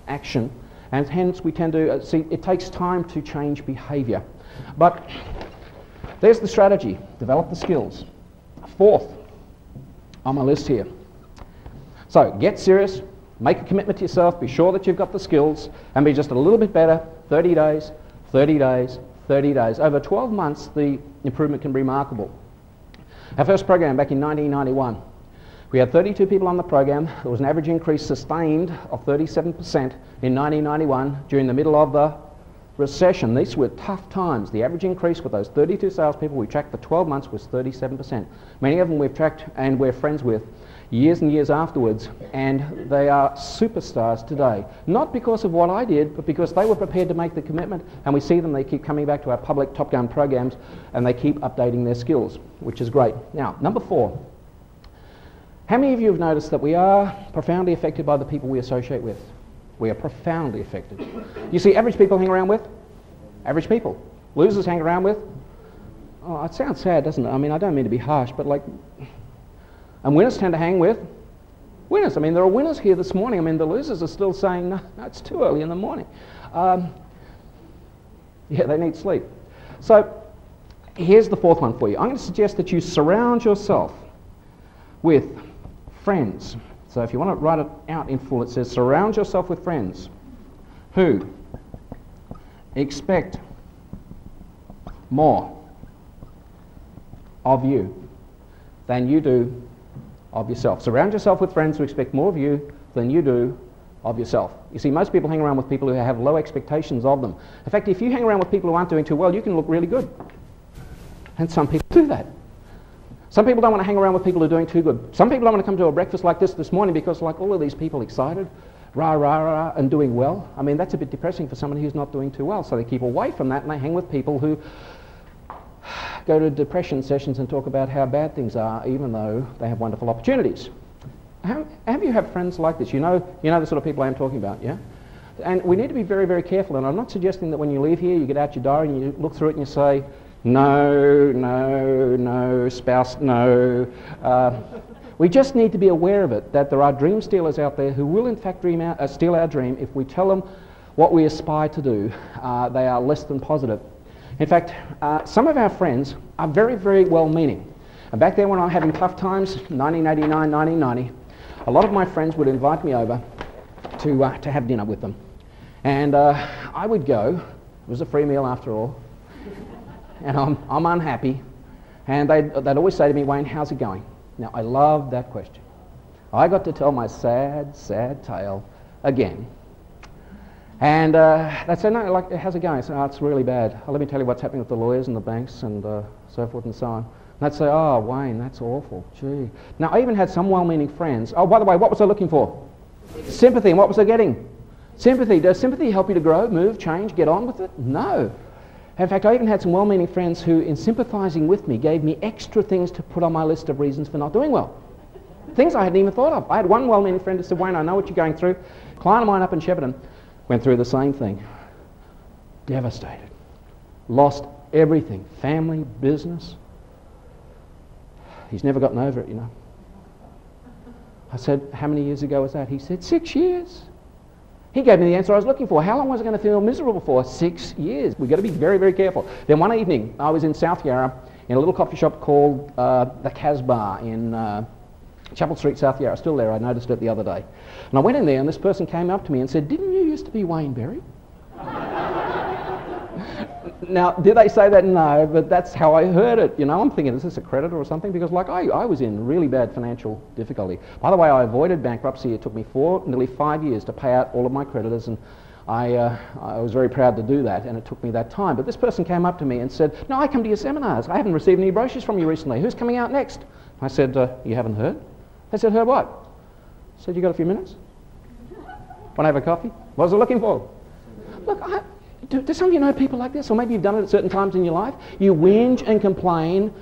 action. And hence, we tend to see it takes time to change behavior. But there's the strategy. Develop the skills. Fourth on my list here. So get serious, make a commitment to yourself, be sure that you've got the skills, and be just a little bit better 30 days, 30 days, 30 days. Over 12 months, the improvement can be remarkable. Our first program back in 1991, we had 32 people on the program. There was an average increase sustained of 37% in 1991 during the middle of the recession. These were tough times. The average increase with those 32 salespeople we tracked for 12 months was 37%. Many of them we've tracked and we're friends with years and years afterwards, and they are superstars today. Not because of what I did, but because they were prepared to make the commitment, and we see them, they keep coming back to our public Top Gun programs, and they keep updating their skills, which is great. Now, number 4. How many of you have noticed that we are profoundly affected by the people we associate with? We are profoundly affected. You see average people hang around with? Average people. Losers hang around with? Oh, it sounds sad, doesn't it? I mean, I don't mean to be harsh, but like... And winners tend to hang with winners. I mean, there are winners here this morning. I mean, the losers are still saying, no, it's too early in the morning. Yeah, they need sleep. So here's the 4th one for you. I'm going to suggest that you surround yourself with friends. So if you want to write it out in full, it says, surround yourself with friends who expect more of you than you do of yourself. Surround yourself with friends who expect more of you than you do of yourself. You see, most people hang around with people who have low expectations of them. In fact, if you hang around with people who aren't doing too well, you can look really good. And some people do that. Some people don't want to hang around with people who are doing too good. Some people don't want to come to a breakfast like this morning because like all of these people excited, rah, rah, rah, and doing well. I mean, that's a bit depressing for somebody who's not doing too well. So they keep away from that and they hang with people who go to depression sessions and talk about how bad things are, even though they have wonderful opportunities. Have you had friends like this? You know the sort of people I'm talking about, yeah? And we need to be very, very careful. And I'm not suggesting that when you leave here, you get out your diary and you look through it and you say, no, no, no, spouse, no. We just need to be aware of it, that there are dream stealers out there who will in fact steal our dream if we tell them what we aspire to do. They are less than positive. In fact, some of our friends are very, very well-meaning. And back then when I was having tough times, 1989, 1990, a lot of my friends would invite me over to have dinner with them. And I would go. It was a free meal after all. And I'm unhappy. And they'd always say to me, Wayne, how's it going? Now, I love that question. I got to tell my sad, sad tale again. And they'd say, no, like, how's it going? I said, oh, it's really bad. Let me tell you what's happening with the lawyers and the banks and so forth and so on. And they'd say, oh, Wayne, that's awful. Gee. Now, I even had some well-meaning friends. Oh, by the way, what was I looking for? Sympathy. And what was I getting? Sympathy. Does sympathy help you to grow, move, change, get on with it? No. In fact, I even had some well-meaning friends who, in sympathising with me, gave me extra things to put on my list of reasons for not doing well. Things I hadn't even thought of. I had one well-meaning friend who said, Wayne, I know what you're going through. A client of mine up in Shepparton went through the same thing. Devastated. Lost everything. Family, business. He's never gotten over it, you know. I said, how many years ago was that? He said, 6 years. He gave me the answer I was looking for. How long was I going to feel miserable for? 6 years. We've got to be very, very careful. Then one evening, I was in South Yarra in a little coffee shop called the Casbah in Chapel Street, South Yarra. Still there. I noticed it the other day. And I went in there and this person came up to me and said, didn't you used to be Wayne Berry? Now, did they say that? No, but that's how I heard it. You know, I'm thinking, is this a creditor or something? Because like I was in really bad financial difficulty. By the way, I avoided bankruptcy. It took me nearly 5 years to pay out all of my creditors, and I was very proud to do that, and it took me that time. But this person came up to me and said, no, I come to your seminars. I haven't received any brochures from you recently. Who's coming out next? I said, you haven't heard? They said, heard what? I said, you got a few minutes? Want to have a coffee? What was I looking for? Look, do some of you know people like this? Or maybe you've done it at certain times in your life. You whinge and complain,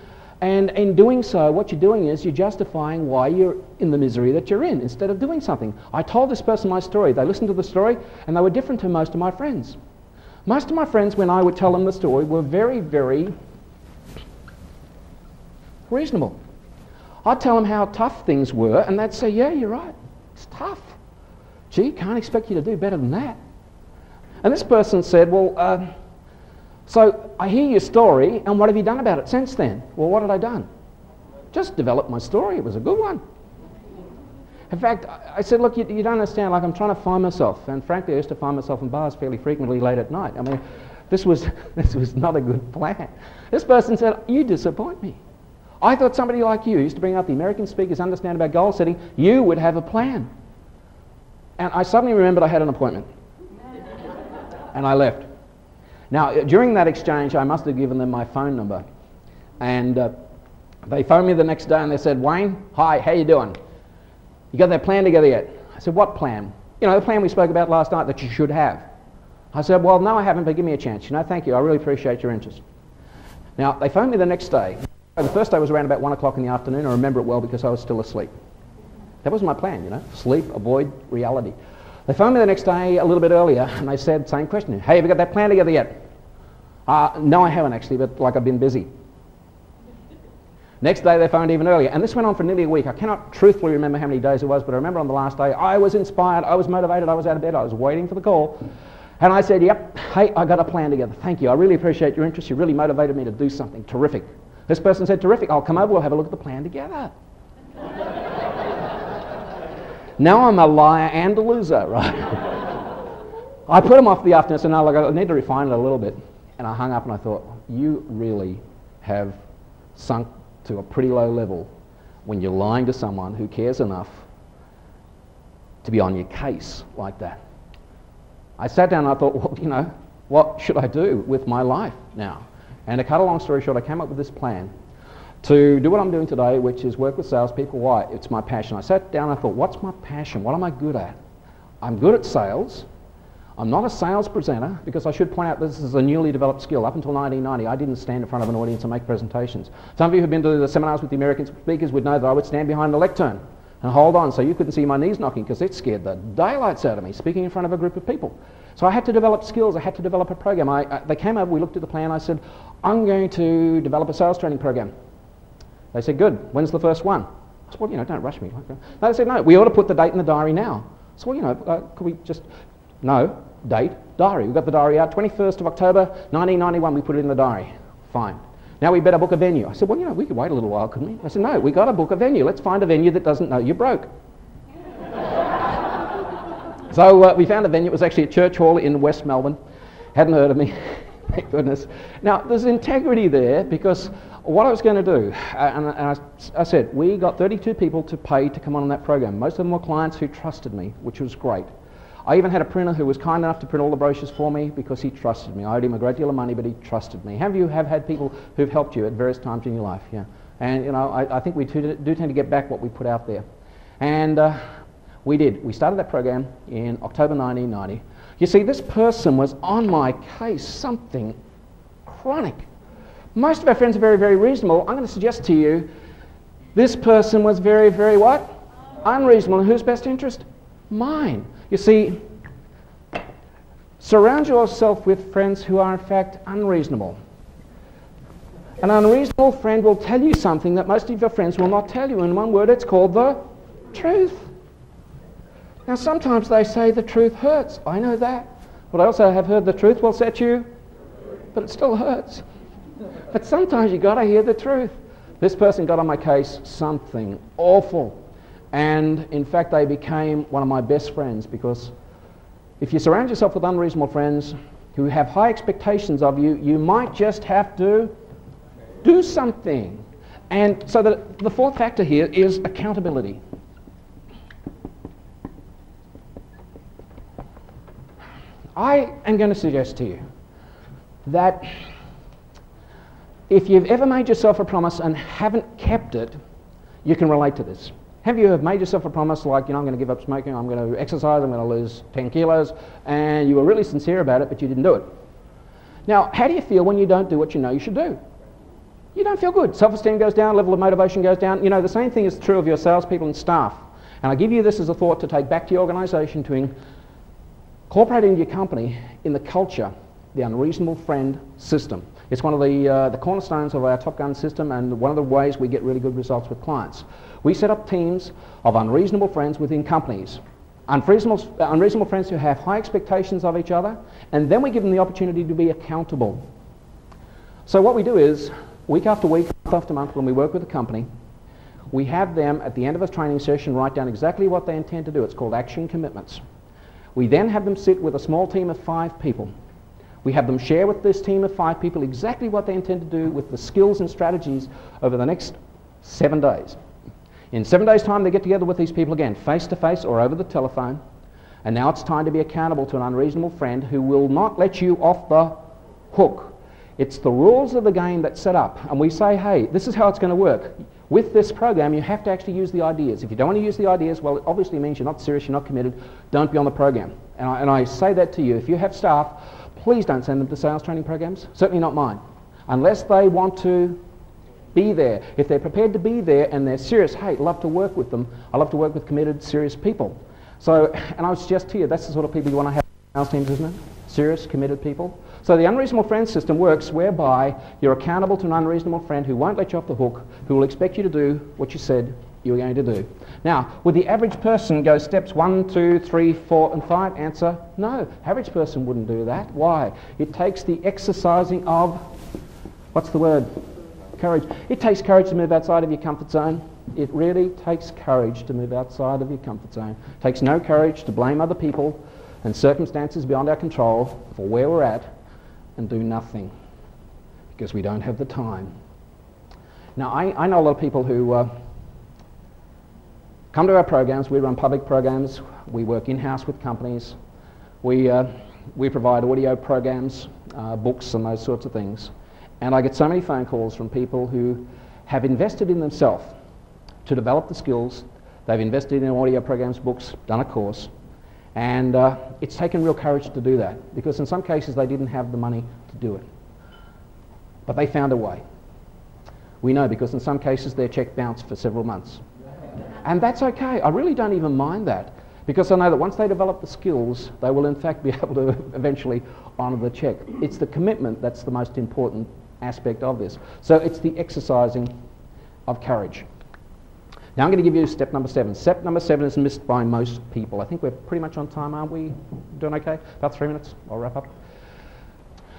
and in doing so, what you're doing is you're justifying why you're in the misery that you're in, instead of doing something. I told this person my story. They listened to the story, and they were different to most of my friends. Most of my friends, when I would tell them the story, were very, very reasonable. I'd tell them how tough things were, and they'd say, yeah, you're right. It's tough. Gee, can't expect you to do better than that. And this person said, well, so I hear your story, and what have you done about it since then? Well, what had I done? Just developed my story. It was a good one. In fact, I said, look, you don't understand, like I'm trying to find myself. And frankly, I used to find myself in bars fairly frequently late at night. I mean, this was not a good plan. This person said, you disappoint me. I thought somebody like you used to bring out the American speakers, understand about goal setting, you would have a plan. And I suddenly remembered I had an appointment. And I left. Now, during that exchange, I must have given them my phone number. And they phoned me the next day and they said, Wayne, hi, how you doing? You got that plan together yet? I said, what plan? You know, the plan we spoke about last night that you should have. I said, well, no, I haven't, but give me a chance. You know, thank you. I really appreciate your interest. Now, they phoned me the next day. The first day was around about 1 o'clock in the afternoon. I remember it well because I was still asleep. That was my plan, you know, sleep, avoid reality. They phoned me the next day a little bit earlier and they said, same question. Hey, have you got that plan together yet? No, I haven't actually, but like I've been busy. Next day they phoned even earlier, and this went on for nearly a week. I cannot truthfully remember how many days it was, but I remember on the last day I was inspired, I was motivated, I was out of bed, I was waiting for the call. And I said, yep, hey, I got a plan together. Thank you. I really appreciate your interest. You really motivated me to do something terrific. This person said, terrific. I'll come over. We'll have a look at the plan together. Now I'm a liar and a loser, right? I put him off the afternoon. So now, look, I need to refine it a little bit. And I hung up and I thought, you really have sunk to a pretty low level when you're lying to someone who cares enough to be on your case like that. I sat down and I thought, well, you know, what should I do with my life now? And to cut a long story short, I came up with this plan to do what I'm doing today, which is work with salespeople. Why? It's my passion. I sat down and I thought, what's my passion? What am I good at? I'm good at sales. I'm not a sales presenter, because I should point out this is a newly developed skill. Up until 1990, I didn't stand in front of an audience and make presentations. Some of you who've been to the seminars with the American speakers would know that I would stand behind the lectern and hold on so you couldn't see my knees knocking, because it scared the daylights out of me, speaking in front of a group of people. So I had to develop skills. I had to develop a program. They came over, we looked at the plan. I said, I'm going to develop a sales training program. They said, good. When's the first one? I said, well, you know, don't rush me. They said, no, we ought to put the date in the diary now. So, well, you know, could we just... No, date, diary. We've got the diary out. 21st of October, 1991, we put it in the diary. Fine. Now we better book a venue. I said, well, you know, we could wait a little while, couldn't we? I said, no, we got to book a venue. Let's find a venue that doesn't know you're broke. So we found a venue. It was actually a church hall in West Melbourne. Hadn't heard of me, thank goodness. Now, there's integrity there, because what I was going to do, and I said, we got 32 people to pay to come on that program. Most of them were clients who trusted me, which was great. I even had a printer who was kind enough to print all the brochures for me because he trusted me. I owed him a great deal of money, but he trusted me. Have you had people who've helped you at various times in your life? Yeah. And, you know, I think we do tend to get back what we put out there. And we did. We started that program in October 1990. You see, this person was on my case, something chronic. Most of our friends are very, very reasonable. I'm going to suggest to you, this person was very, very what? Unreasonable. And whose best interest? Mine. You see, surround yourself with friends who are in fact unreasonable. An unreasonable friend will tell you something that most of your friends will not tell you. In one word, it's called the truth. Now, sometimes they say the truth hurts. I know that. But I also have heard the truth will set you, but it still hurts. But sometimes you've got to hear the truth. This person got on my case something awful. And in fact, they became one of my best friends, because if you surround yourself with unreasonable friends who have high expectations of you, you might just have to do something. And so the fourth factor here is accountability. I am going to suggest to you that if you've ever made yourself a promise and haven't kept it, you can relate to this. Have you made yourself a promise like, you know, I'm going to give up smoking, I'm going to exercise, I'm going to lose 10 kilos, and you were really sincere about it, but you didn't do it? Now, how do you feel when you don't do what you know you should do? You don't feel good. Self-esteem goes down, level of motivation goes down. You know, the same thing is true of your salespeople and staff. And I give you this as a thought to take back to your organisation, to incorporate into your company in the culture, the unreasonable friend system. It's one of the cornerstones of our Top Gun system, and one of the ways we get really good results with clients. We set up teams of unreasonable friends within companies. Unreasonable friends who have high expectations of each other, and then we give them the opportunity to be accountable. So what we do is, week after week, month after month, when we work with a company, we have them at the end of a training session write down exactly what they intend to do. It's called action commitments. We then have them sit with a small team of 5 people. We have them share with this team of 5 people exactly what they intend to do with the skills and strategies over the next 7 days. In 7 days' time, they get together with these people again, face to face or over the telephone. And now it's time to be accountable to an unreasonable friend who will not let you off the hook. It's the rules of the game that's set up. And we say, hey, this is how it's going to work. With this program, you have to actually use the ideas. If you don't want to use the ideas, well, it obviously means you're not serious, you're not committed. Don't be on the program. And I say that to you. If you have staff, please don't send them to sales training programs. Certainly not mine. Unless they want to be there. If they're prepared to be there and they're serious, hey, I'd love to work with them. I love to work with committed, serious people. So, and I would suggest to you, that's the sort of people you want to have in sales teams, isn't it? Serious, committed people. So the unreasonable friend system works whereby you're accountable to an unreasonable friend who won't let you off the hook, who will expect you to do what you said you were going to do. Now, would the average person go steps 1, 2, 3, 4, and 5? Answer, no. Average person wouldn't do that. Why? It takes the exercising of, what's the word? Courage. It takes courage to move outside of your comfort zone. It really takes courage to move outside of your comfort zone. It takes no courage to blame other people and circumstances beyond our control for where we're at and do nothing because we don't have the time. Now, I know a lot of people who come to our programs. We run public programs. We work in-house with companies. We provide audio programs, books and those sorts of things. And I get so many phone calls from people who have invested in themselves to develop the skills. They've invested in audio programs, books, done a course. And it's taken real courage to do that because in some cases they didn't have the money to do it. But they found a way. We know because in some cases their check bounced for several months. And that's okay. I really don't even mind that because I know that once they develop the skills, they will in fact be able to eventually honour the check. It's the commitment that's the most important aspect of this. So it's the exercising of courage. Now I'm going to give you step number 7. Step number 7 is missed by most people. I think we're pretty much on time, aren't we? Doing okay? About 3 minutes? I'll wrap up.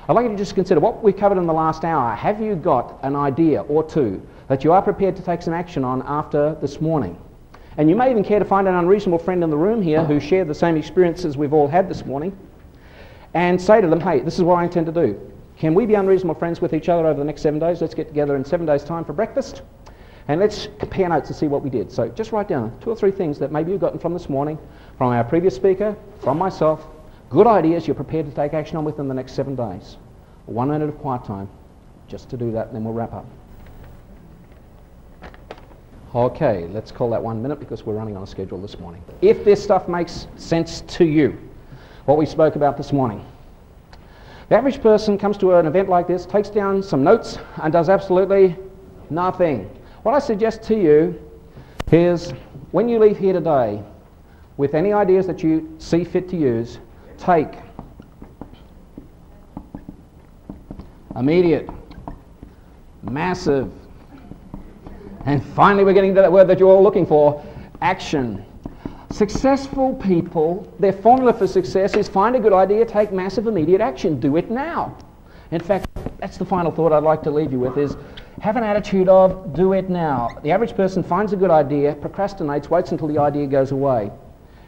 I'd like you to just consider what we covered in the last hour. Have you got an idea or two that you are prepared to take some action on after this morning? And you may even care to find an unreasonable friend in the room here who shared the same experiences we've all had this morning and say to them, hey, this is what I intend to do. Can we be unreasonable friends with each other over the next 7 days? Let's get together in 7 days' time for breakfast. And let's compare notes to see what we did. So just write down 2 or 3 things that maybe you've gotten from this morning, from our previous speaker, from myself, good ideas you're prepared to take action on within the next 7 days. 1 minute of quiet time just to do that, and then we'll wrap up. Okay, let's call that 1 minute because we're running on a schedule this morning. If this stuff makes sense to you, what we spoke about this morning, the average person comes to an event like this, takes down some notes, and does absolutely nothing. What I suggest to you is when you leave here today with any ideas that you see fit to use, take immediate, massive, and finally we're getting to that word that you're all looking for, action. Successful people, their formula for success is find a good idea, take massive immediate action, do it now. In fact, that's the final thought I'd like to leave you with is have an attitude of do it now. The average person finds a good idea, procrastinates, waits until the idea goes away.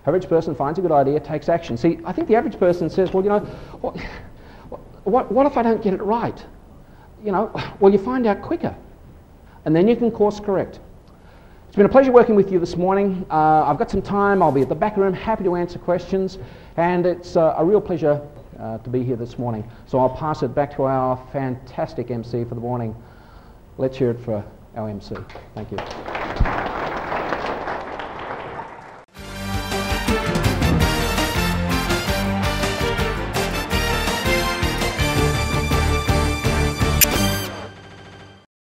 Average person finds a good idea, takes action. See, I think the average person says, well, you know, what if I don't get it right? You know, well, you find out quicker. And then you can course correct. It's been a pleasure working with you this morning. I've got some time. I'll be at the back room, happy to answer questions. And it's a real pleasure to be here this morning. So I'll pass it back to our fantastic MC for the morning. Let's hear it for our MC. Thank you.